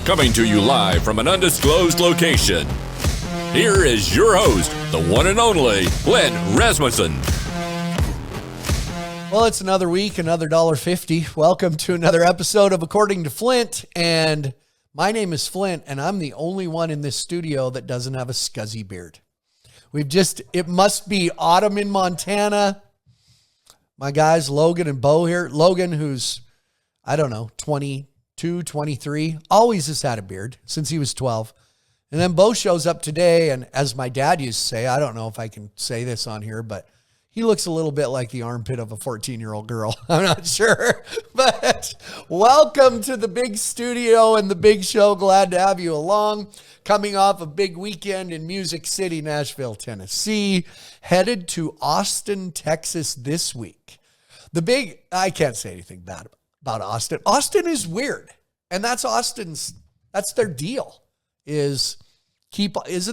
Coming to you live from an undisclosed location. Here is your host, the one and only Flint Rasmussen. Well, it's another week, another $1.50. Welcome to another episode of According to Flint. And my name is Flint, and I'm the only one in this studio that doesn't have a scuzzy beard. It must be autumn in Montana. My guys, Logan and Bo here. Logan, who's, 22, 23, always has had a beard since he was 12. And then Bo shows up today, and as my dad used to say, I don't know if I can say this on here, but he looks a little bit like the armpit of a 14-year-old girl. I'm not sure. But welcome to the big studio and the big show. Glad to have you along. Coming off a big weekend in Music City, Nashville, Tennessee. Headed to Austin, Texas this week. I can't say anything bad about Austin. Austin is weird. And that's their deal. Isn't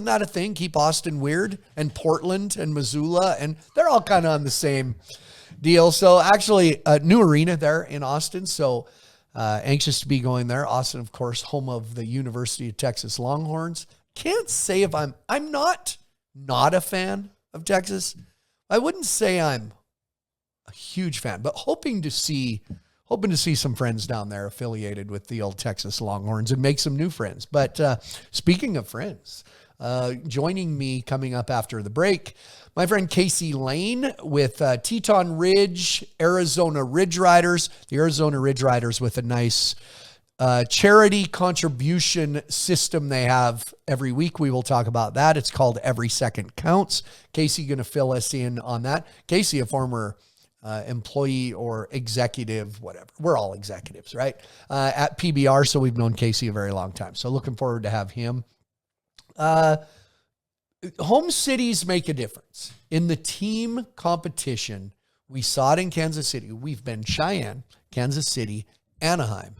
that a thing? Keep Austin weird, and Portland and Missoula, and they're all kind of on the same deal. So actually a new arena there in Austin. So anxious to be going there. Austin, of course, home of the University of Texas Longhorns. Can't say if I'm not a fan of Texas. I wouldn't say I'm a huge fan, but hoping to see some friends down there affiliated with the old Texas Longhorns and make some new friends. But speaking of friends, joining me coming up after the break, my friend Casey Lane with Teton Ridge, Arizona Ridge Riders. The Arizona Ridge Riders with a nice charity contribution system they have every week. We will talk about that. It's called Every Second Counts. Casey going to fill us in on that. Casey, a former employee or executive, whatever. We're all executives, right? At PBR. So we've known Casey a very long time. So looking forward to have him. Home cities make a difference in the team competition. We saw it in Kansas City. We've been Cheyenne, Kansas City, Anaheim,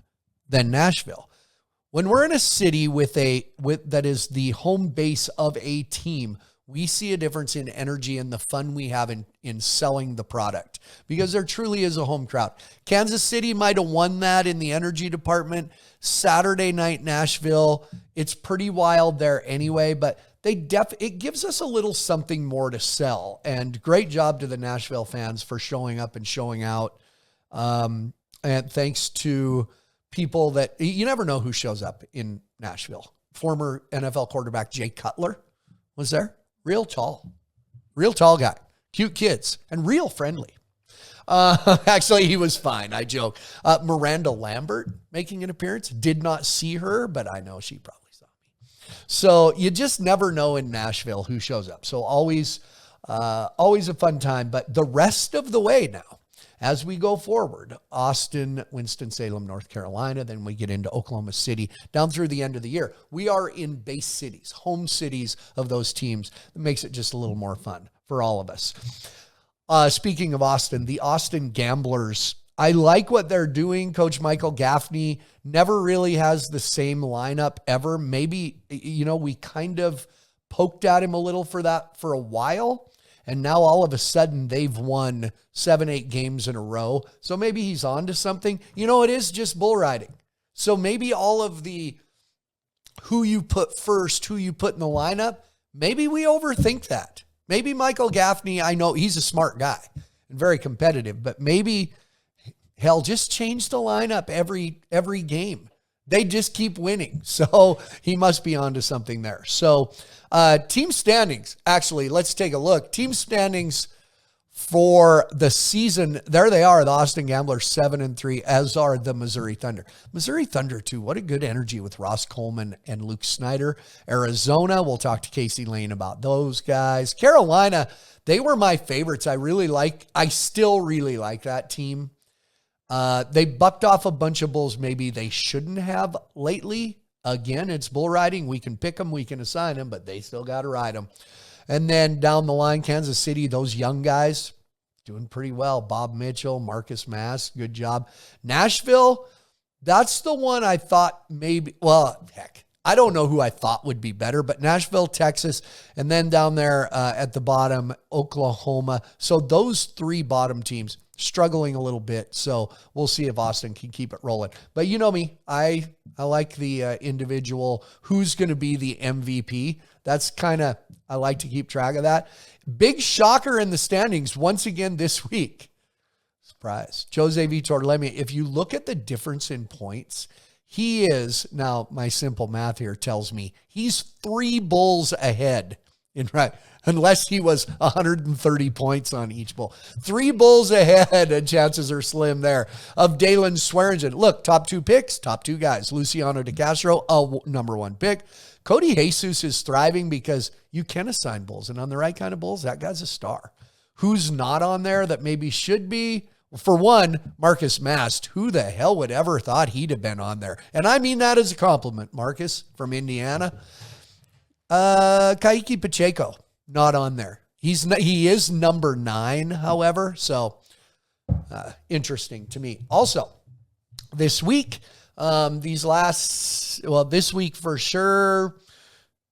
then Nashville. When we're in a city that is the home base of a team, we see a difference in energy and the fun we have in selling the product because there truly is a home crowd. Kansas City might have won that in the energy department. Saturday night, Nashville, it's pretty wild there anyway, but it gives us a little something more to sell. And great job to the Nashville fans for showing up and showing out. And thanks to people that you never know who shows up in Nashville. Former NFL quarterback Jay Cutler was there. Real tall guy, cute kids, and real friendly. Actually, he was fine. I joke. Miranda Lambert making an appearance. Did not see her, but I know she probably saw me. So you just never know in Nashville who shows up. So always a fun time. But the rest of the way now, as we go forward, Austin, Winston-Salem, North Carolina, then we get into Oklahoma City, down through the end of the year. We are in base cities, home cities of those teams. It makes it just a little more fun for all of us. Speaking of Austin, the Austin Gamblers, I like what they're doing. Coach Michael Gaffney never really has the same lineup ever. Maybe, we kind of poked at him a little for that for a while. And now all of a sudden they've won 7-8 games in a row. So maybe he's on to something. It is just bull riding. So maybe all of the who you put first, who you put in the lineup, maybe we overthink that. Maybe Michael Gaffney, I know he's a smart guy and very competitive, but maybe just change the lineup every game. They just keep winning. So he must be on to something there. So team standings, actually, let's take a look. Team standings for the season, there they are, the Austin Gamblers 7-3, as are the Missouri Thunder. Missouri Thunder, too, what a good energy with Ross Coleman and Luke Snyder. Arizona, we'll talk to Casey Lane about those guys. Carolina, they were my favorites. I still really like that team. They bucked off a bunch of bulls maybe they shouldn't have lately. Again, it's bull riding. We can pick them, we can assign them, but they still got to ride them. And then down the line, Kansas City, those young guys doing pretty well. Bob Mitchell, Marcus Mass, good job. Nashville, that's the one I thought I don't know who I thought would be better, but Nashville, Texas, and then down there at the bottom, Oklahoma. So those three bottom teams, struggling a little bit. So we'll see if Austin can keep it rolling. But you know me, I like the individual who's going to be the MVP. That's kind of, I like to keep track of that. Big shocker in the standings once again this week. Surprise. Jose Vitor Lemmy, if you look at the difference in points, he is, now my simple math here tells me, he's 3 bulls ahead in right. Unless he was 130 points on each bull. 3 bulls ahead, and chances are slim there, of Dalen Swearingen. Look, top 2 picks, top 2 guys. Luciano De Castro, number 1 pick. Cody Jesus is thriving because you can assign bulls, and on the right kind of bulls, that guy's a star. Who's not on there that maybe should be? Well, for one, Marcus Mast. Who the hell would ever thought he'd have been on there? And I mean that as a compliment, Marcus from Indiana. Kaique Pacheco. Not on there. He is number 9, however, so interesting to me. Also, this week, this week for sure,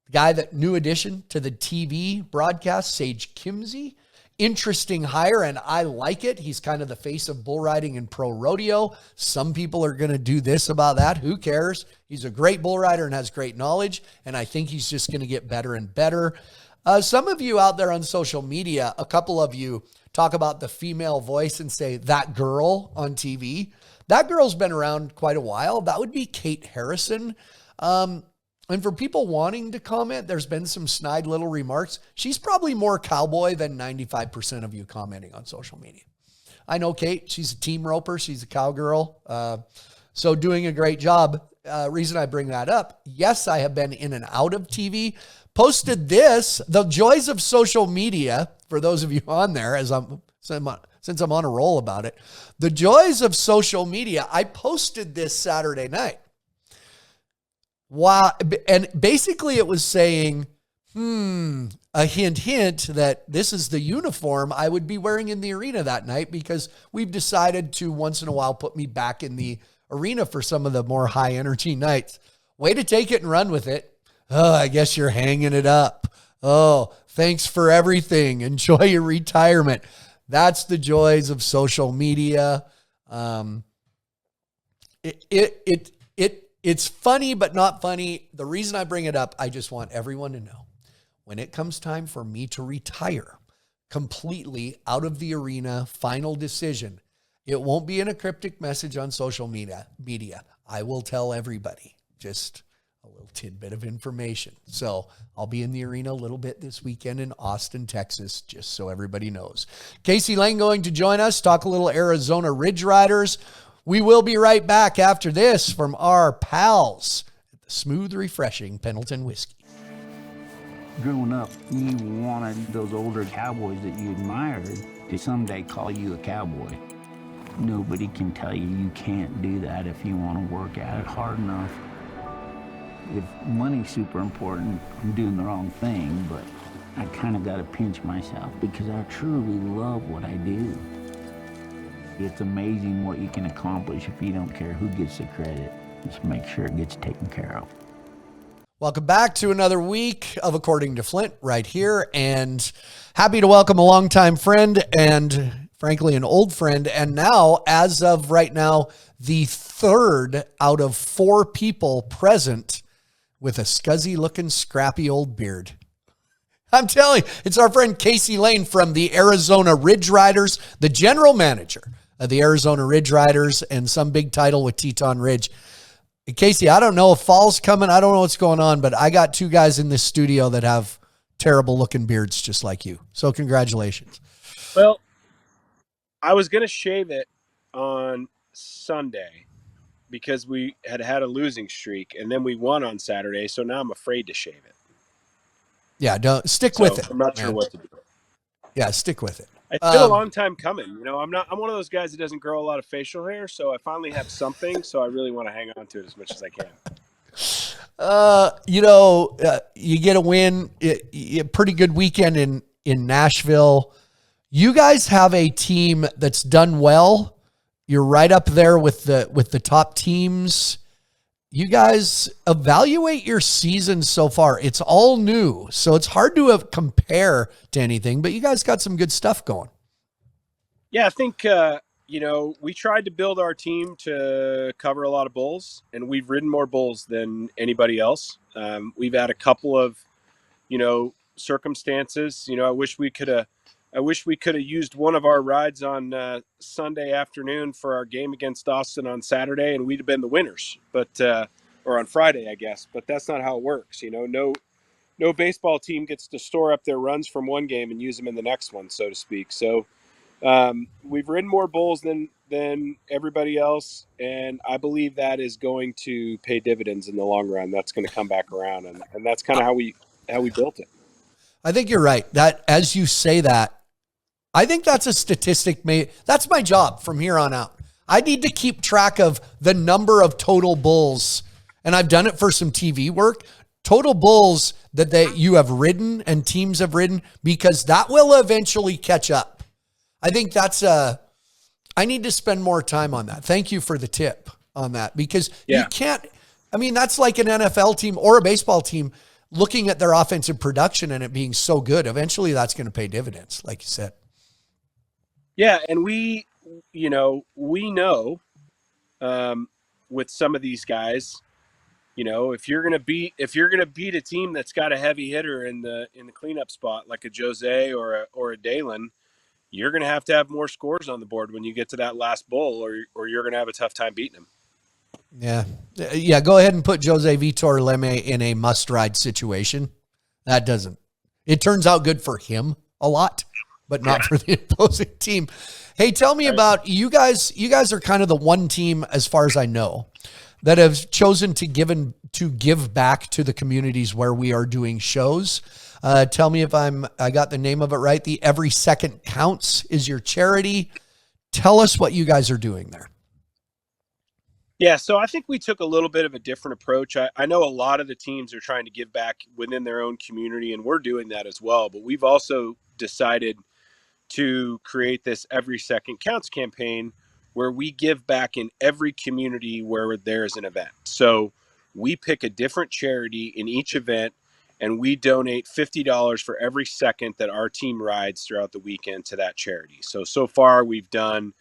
the guy that new addition to the TV broadcast, Sage Kimsey. Interesting hire, and I like it. He's kind of the face of bull riding and pro rodeo. Some people are going to do this about that. Who cares? He's a great bull rider and has great knowledge, and I think he's just going to get better and better. Some of you out there on social media, a couple of you talk about the female voice and say, that girl on TV. That girl's been around quite a while. That would be Kate Harrison. And for people wanting to comment, there's been some snide little remarks. She's probably more cowboy than 95% of you commenting on social media. I know Kate. She's a team roper. She's a cowgirl. So doing a great job. Reason I bring that up, yes, I have been in and out of TV. Posted this, the joys of social media, for those of you on there, since I'm on a roll about it, the joys of social media. I posted this Saturday night. Wow. And basically it was saying, a hint that this is the uniform I would be wearing in the arena that night, because we've decided to once in a while put me back in the arena for some of the more high energy nights. Way to take it and run with it. Oh, I guess you're hanging it up. Oh, thanks for everything. Enjoy your retirement. That's the joys of social media. It's funny, but not funny. The reason I bring it up, I just want everyone to know, when it comes time for me to retire completely out of the arena, final decision, it won't be in a cryptic message on social media. I will tell everybody, just a little tidbit of information. So I'll be in the arena a little bit this weekend in Austin, Texas, just so everybody knows. Casey Lane going to join us, talk a little Arizona Ridge Riders. We will be right back after this from our pals at the smooth, refreshing Pendleton Whiskey. Growing up, you wanted those older cowboys that you admired to someday call you a cowboy. Nobody can tell you can't do that if you want to work at it hard enough. If money's super important, I'm doing the wrong thing, but I kind of got to pinch myself because I truly love what I do. It's amazing what you can accomplish if you don't care who gets the credit. Just make sure it gets taken care of. Welcome back to another week of According to Flint right here, and happy to welcome a longtime friend and frankly an old friend, and now, as of right now, the 3rd out of 4 people present with a scuzzy looking scrappy old beard. I'm telling you, it's our friend Casey Lane from the Arizona Ridge Riders, the general manager of the Arizona Ridge Riders, and some big title with Teton Ridge. Casey, I don't know if fall's coming. I don't know what's going on, but I got 2 guys in this studio that have terrible looking beards just like you. So congratulations. Well, I was going to shave it on Sunday because we had a losing streak, and then we won on Saturday. So now I'm afraid to shave it. Yeah, don't stick with it. I'm not sure what to do. Yeah, stick with it. It's been a long time coming. You know, I'm one of those guys that doesn't grow a lot of facial hair, so I finally have something, so I really want to hang on to it as much as I can. You get a win, a pretty good weekend in Nashville. You guys have a team that's done well. You're right up there with the top teams. You guys evaluate your season so far. It's all new, so it's hard to compare to anything, but you guys got some good stuff going. Yeah, I think, we tried to build our team to cover a lot of bulls, and we've ridden more bulls than anybody else. We've had a couple of, circumstances. I wish we could have used one of our rides on Sunday afternoon for our game against Austin on Saturday, and we'd have been the winners. But or on Friday, I guess. But that's not how it works. No baseball team gets to store up their runs from one game and use them in the next one, so to speak. So we've ridden more bulls than everybody else, and I believe that is going to pay dividends in the long run. That's going to come back around, and that's kind of how we built it. I think you're right. That as you say that, I think that's a statistic. That's my job from here on out. I need to keep track of the number of total bulls, and I've done it for some TV work. Total bulls that you have ridden and teams have ridden, because that will eventually catch up. I think I need to spend more time on that. Thank you for the tip on that, because you can't, that's like an NFL team or a baseball team looking at their offensive production and it being so good. Eventually that's going to pay dividends, like you said. Yeah. And we know with some of these guys, if you're going to beat a team that's got a heavy hitter in the cleanup spot, like a Jose or a Dalen, you're going to have more scores on the board when you get to that last bull, or you're going to have a tough time beating them. Yeah. Yeah. Go ahead and put Jose Vitor Leme in a must ride situation. It turns out good for him a lot, but not for the opposing team. Hey, tell me about you guys. You guys are kind of the one team, as far as I know, that have chosen to give back to the communities where we are doing shows. Tell me if I got the name of it right. The Every Second Counts is your charity. Tell us what you guys are doing there. Yeah, so I think we took a little bit of a different approach. I know a lot of the teams are trying to give back within their own community, and we're doing that as well. But we've also decided to create this Every Second Counts campaign where we give back in every community where there's an event. So we pick a different charity in each event, and we donate $50 for every second that our team rides throughout the weekend to that charity. So far we've done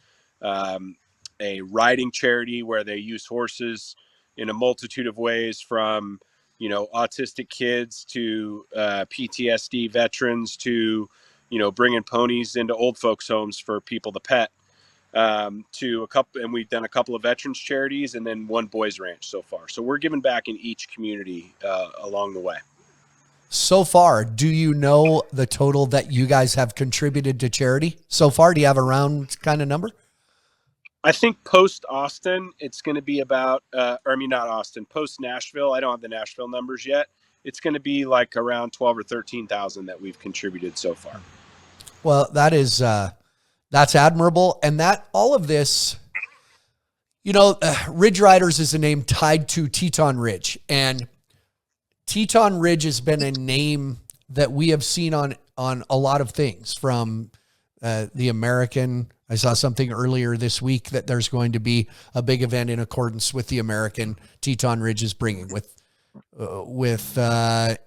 a riding charity where they use horses in a multitude of ways, from autistic kids to PTSD veterans to bringing ponies into old folks' homes for people to pet, to a couple, and we've done a couple of veterans charities and then one boys ranch so far. So we're giving back in each community along the way. So far, do you know the total that you guys have contributed to charity so far? Do you have a round kind of number? I think post Austin, it's going to be about, not Austin, post Nashville. I don't have the Nashville numbers yet. It's going to be like around 12 or 13,000 that we've contributed so far. Well, that's admirable. And that all of this, Ridge Riders is a name tied to Teton Ridge, and Teton Ridge has been a name that we have seen on a lot of things, from the American. I saw something earlier this week that there's going to be a big event in accordance with the American Teton Ridge is bringing with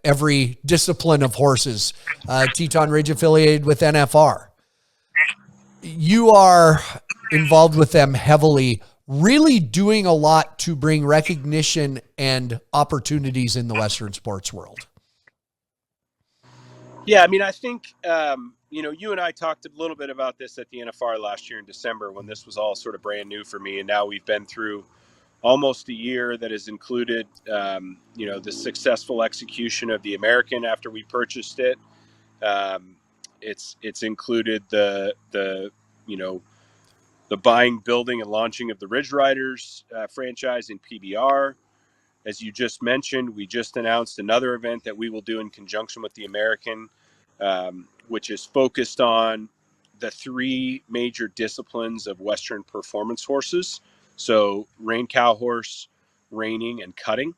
every discipline of horses. Teton Ridge affiliated with NFR. You are involved with them heavily, really doing a lot to bring recognition and opportunities in the Western sports world. Yeah, I think, you and I talked a little bit about this at the NFR last year in December, when this was all sort of brand new for me. And now we've been through almost a year that has included, the successful execution of the American after we purchased it. It's included the buying, building, and launching of the Ridge Riders franchise in PBR. As you just mentioned, we just announced another event that we will do in conjunction with the American, which is focused on the three major disciplines of Western performance horses. So rein cow horse, reining, and cutting.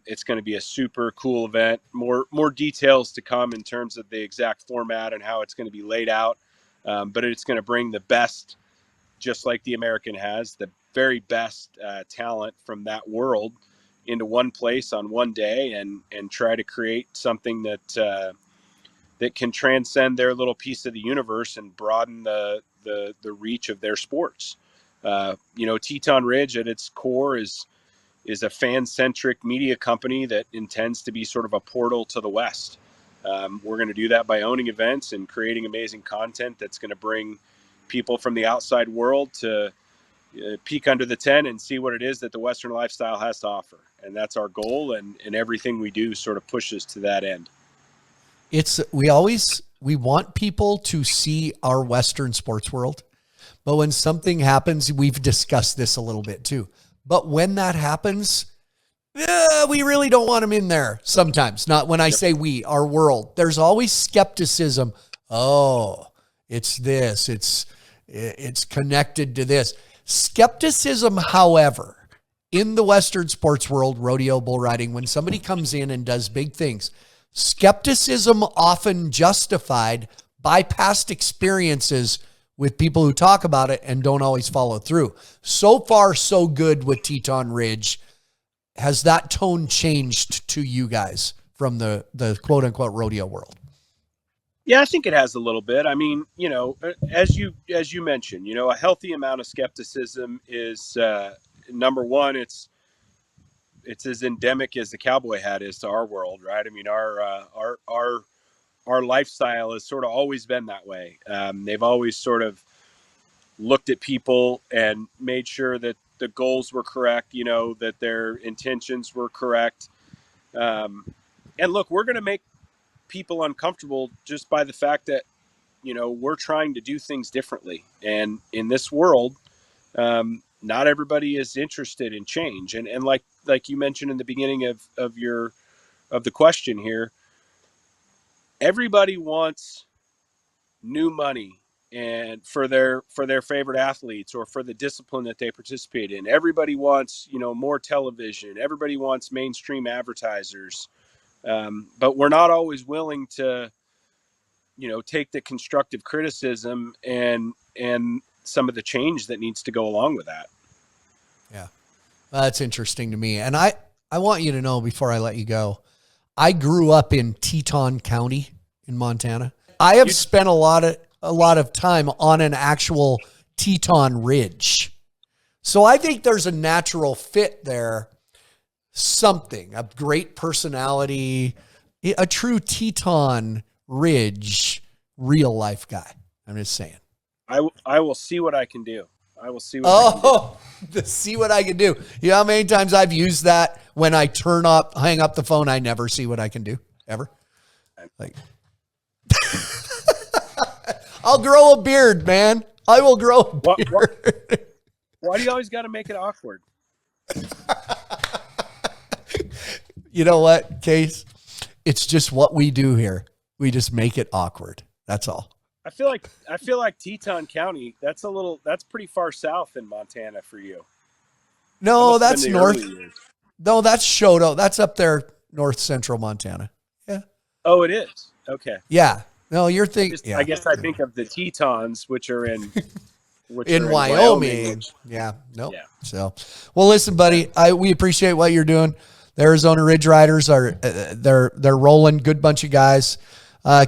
It's going to be a super cool event. More details to come in terms of the exact format and how it's going to be laid out. But it's going to bring the best, just like the American has, the very best talent from that world into one place on one day, and try to create something that that can transcend their little piece of the universe and broaden the reach of their sports. Teton Ridge at its core is a fan-centric media company that intends to be sort of a portal to the West. We're going to do that by owning events and creating amazing content that's going to bring people from the outside world to peek under the tent and see what it is that the Western lifestyle has to offer. And that's our goal, and everything we do sort of pushes to that end. We want people to see our Western sports world, but when something happens, we've discussed this a little bit too, but when that happens, we really don't want them in there sometimes. Not when I say we, our world. There's always skepticism. Oh, it's this. It's connected to this. Skepticism, however, in the Western sports world, rodeo, bull riding, when somebody comes in and does big things, skepticism often justified by past experiences with people who talk about it and don't always follow through. So far, so good with Teton Ridge. Has that tone changed to you guys from the quote unquote rodeo world? Yeah, I think it has a little bit. I mean, as you mentioned, a healthy amount of skepticism is number one. It's as endemic as the cowboy hat is to our world, right? I mean, our lifestyle has sort of always been that way. They've always sort of looked at people and made sure that the goals were correct, that their intentions were correct. And look, we're going to make people uncomfortable just by the fact that, we're trying to do things differently. And in this world, not everybody is interested in change. And like you mentioned in the beginning of the question here, everybody wants new money and for their favorite athletes or for the discipline that they participate in. Everybody wants, more television. Everybody wants mainstream advertisers. But we're not always willing to, take the constructive criticism and some of the change that needs to go along with that. Yeah. Well, that's interesting to me. And I want you to know before I let you go, I grew up in Teton County in Montana. I have spent a lot of time on an actual Teton Ridge. So I think there's a natural fit there. Something, a great personality, a true Teton Ridge real life guy. I'm just saying. I will see what I can do. I will see what I can do. See what I can do. You know how many times I've used that when I hang up the phone, I never see what I can do, ever. Like, I'll grow a beard, man. I will grow a beard. Why do you always got to make it awkward? You know what, Case? It's just what we do here. We just make it awkward. That's all. I feel like Teton County, that's pretty far south in Montana for you. No, that's north. No, that's Shoto. That's up there, north central Montana. Yeah. Oh, it is. Okay. Yeah. No, you're thinking. Yeah. I guess I think of the Tetons, which are in Wyoming. Yeah. Nope. Yeah. So, well, listen, buddy. We appreciate what you're doing. The Arizona Ridge Riders are they're rolling. Good bunch of guys.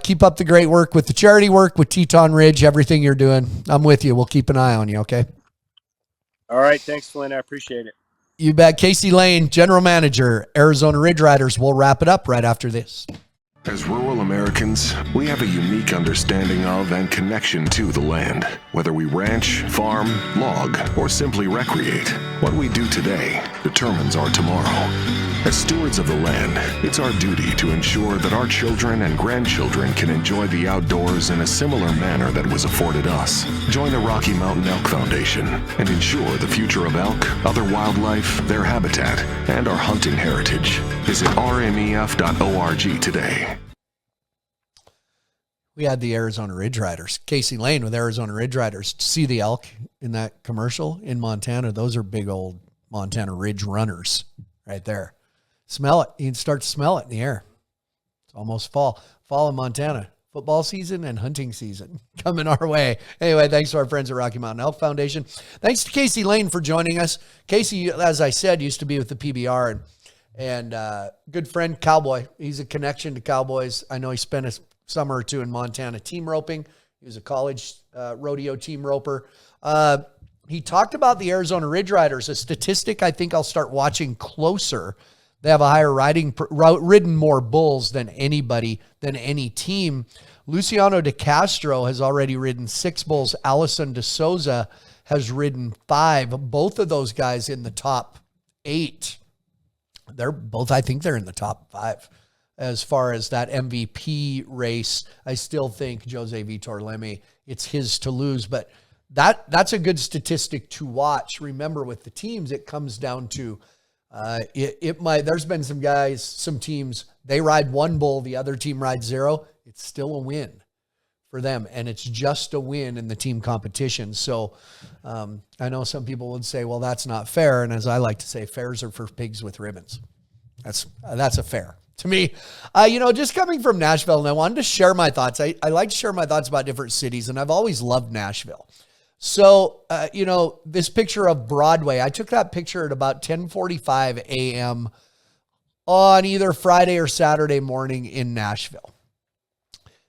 Keep up the great work with the charity work with Teton Ridge. Everything you're doing, I'm with you. We'll keep an eye on you. Okay. All right. Thanks, Flint. I appreciate it. You bet. Casey Lane, General Manager, Arizona Ridge Riders. We'll wrap it up right after this. As rural Americans, we have a unique understanding of and connection to the land. Whether we ranch, farm, log, or simply recreate, what we do today determines our tomorrow. As stewards of the land, it's our duty to ensure that our children and grandchildren can enjoy the outdoors in a similar manner that was afforded us. Join the Rocky Mountain Elk Foundation and ensure the future of elk, other wildlife, their habitat, and our hunting heritage. Visit rmef.org today. We had the Arizona Ridge Riders. Casey Lane with Arizona Ridge Riders. See the elk in that commercial in Montana? Those are big old Montana Ridge runners right there. Smell it. You can start to smell it in the air. It's almost fall. Fall in Montana. Football season and hunting season coming our way. Anyway, thanks to our friends at Rocky Mountain Elk Foundation. Thanks to Casey Lane for joining us. Casey, as I said, used to be with the PBR and good friend, Cowboy. He's a connection to Cowboys. I know he spent summer or two in Montana team roping. He was a college rodeo team roper. He talked about the Arizona Ridge Riders, a statistic I think I'll start watching closer. They have a higher ridden more bulls than anybody, than any team. Luciano de Castro has already ridden 6 bulls. Allison de Souza has ridden 5. Both of those guys in the top 8. They're both, I think they're in the top 5 as far as that MVP race. I still think Jose Vitor Leme, it's his to lose, but that's a good statistic to watch. Remember, with the teams, it comes down to there's been some guys, some teams, they ride 1 bull, the other team rides 0. It's still a win for them, and it's just a win in the team competition. So I know some people would say, well, that's not fair. And as I like to say, fairs are for pigs with ribbons. That's a fair. To me, just coming from Nashville, and I wanted to share my thoughts. I like to share my thoughts about different cities, and I've always loved Nashville. So, this picture of Broadway, I took that picture at about 10:45 a.m. on either Friday or Saturday morning in Nashville.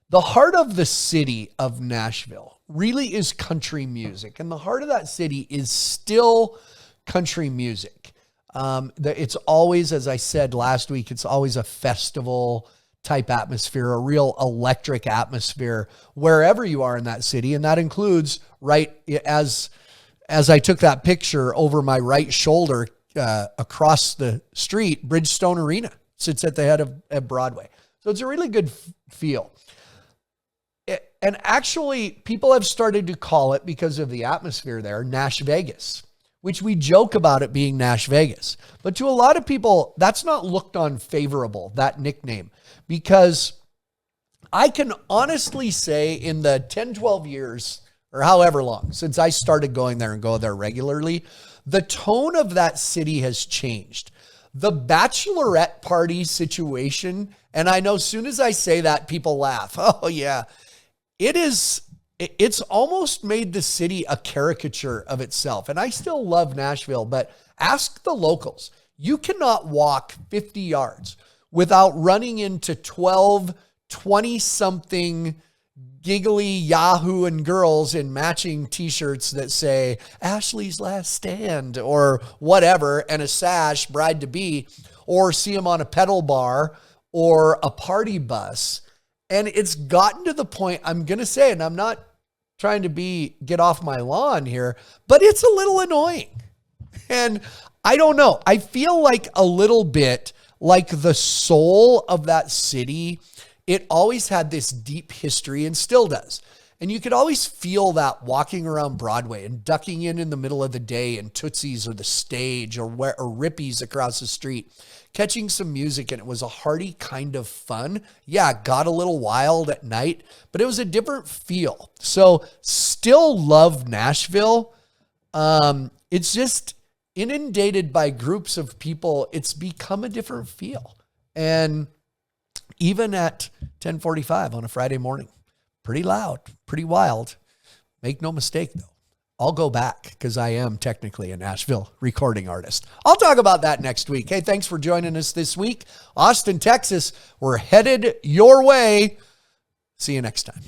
The heart of the city of Nashville really is country music, and the heart of that city is still country music. It's always, as I said last week, it's always a festival type atmosphere, a real electric atmosphere wherever you are in that city. And that includes right as I took that picture over my right shoulder, across the street, Bridgestone Arena sits at the head of Broadway. So it's a really good feel. And actually people have started to call it, because of the atmosphere there, Nash Vegas, which we joke about it being Nash Vegas. But to a lot of people, that's not looked on favorable, that nickname, because I can honestly say in the 10, 12 years or however long since I started going there and go there regularly, the tone of that city has changed. The bachelorette party situation, and I know as soon as I say that, people laugh. Oh yeah, it's almost made the city a caricature of itself. And I still love Nashville, but ask the locals. You cannot walk 50 yards without running into 12, 20-something giggly Yahoo and girls in matching t-shirts that say Ashley's Last Stand or whatever, and a sash, bride-to-be, or see them on a pedal bar or a party bus. And it's gotten to the point, I'm going to say, and I'm not trying to get off my lawn here, but it's a little annoying. And I don't know. I feel like a little bit like the soul of that city, it always had this deep history and still does. And you could always feel that walking around Broadway and ducking in the middle of the day in Tootsie's or the Stage or Rippy's across the street, catching some music, and it was a hearty kind of fun. Yeah, it got a little wild at night, but it was a different feel. So still love Nashville. It's just inundated by groups of people. It's become a different feel. And even at 10:45 on a Friday morning, pretty loud, pretty wild. Make no mistake though, I'll go back because I am technically a Nashville recording artist. I'll talk about that next week. Hey, thanks for joining us this week. Austin, Texas, we're headed your way. See you next time.